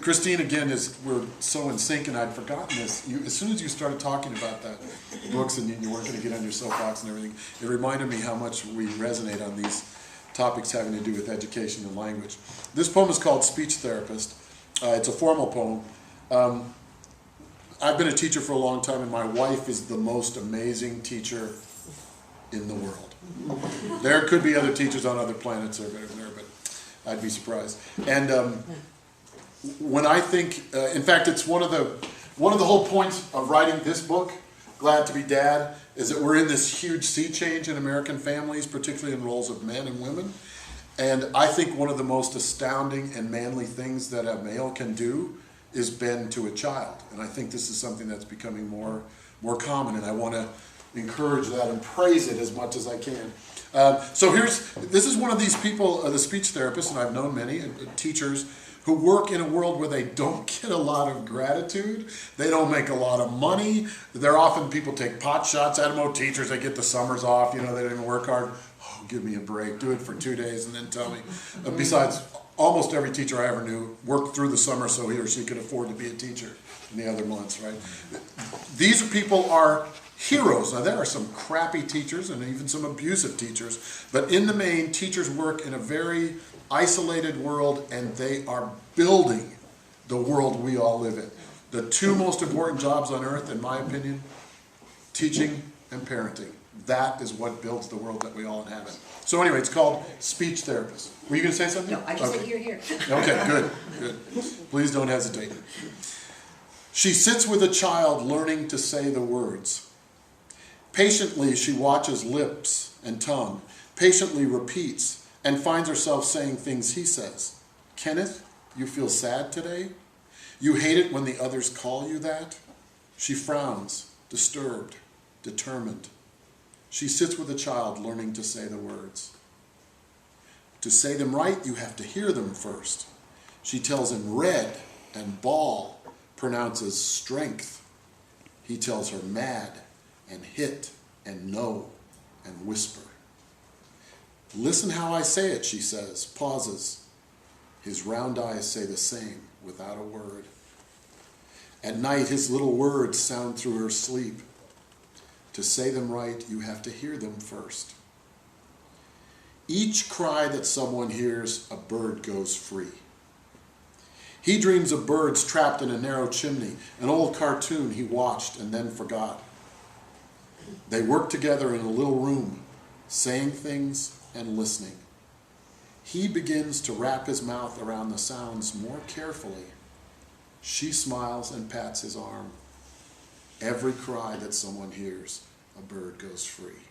Christine, again, we're so in sync, and I'd forgotten this. As soon as you started talking about that books and you weren't going to get on your soapbox and everything, it reminded me how much we resonate on these topics having to do with education and language. This poem is called Speech Therapist. It's a formal poem. I've been a teacher for a long time, and my wife is the most amazing teacher in the world. There could be other teachers on other planets or whatever, but I'd be surprised. And when I think, in fact, it's one of the whole points of writing this book, Glad to Be Dad, is that we're in this huge sea change in American families, particularly in roles of men and women. And I think one of the most astounding and manly things that a male can do is bend to a child. And I think this is something that's becoming more common, and I want to encourage that and praise it as much as I can. So this is one of these people, the speech therapists, and I've known many, teachers, who work in a world where they don't get a lot of gratitude, they don't make a lot of money, they're often, people take pot shots at them. Oh, teachers, they get the summers off, they don't even work hard. Oh, give me a break, do it for 2 days and then tell me. Besides, almost every teacher I ever knew worked through the summer so he or she could afford to be a teacher in the other months, right? These people are heroes. Now, there are some crappy teachers and even some abusive teachers, but in the main, teachers work in a very isolated world, and they are building the world we all live in. The two most important jobs on earth, in my opinion, teaching and parenting. That is what builds the world that we all inhabit. So anyway, it's called Speech Therapist. Were you going to say something? No, I just said here. Okay, good. Please don't hesitate. She sits with a child learning to say the words. Patiently, she watches lips and tongue, patiently repeats, and finds herself saying things he says. Kenneth, you feel sad today? You hate it when the others call you that? She frowns, disturbed, determined. She sits with a child learning to say the words. To say them right, you have to hear them first. She tells him red and ball, pronounces strength. He tells her mad and hit and no and whisper. Listen how I say it, she says, pauses. His round eyes say the same without a word. At night, his little words sound through her sleep. To say them right, you have to hear them first. Each cry that someone hears, a bird goes free. He dreams of birds trapped in a narrow chimney, an old cartoon he watched and then forgot. They work together in a little room, saying things and listening. He begins to wrap his mouth around the sounds more carefully. She smiles and pats his arm. Every cry that someone hears, a bird goes free.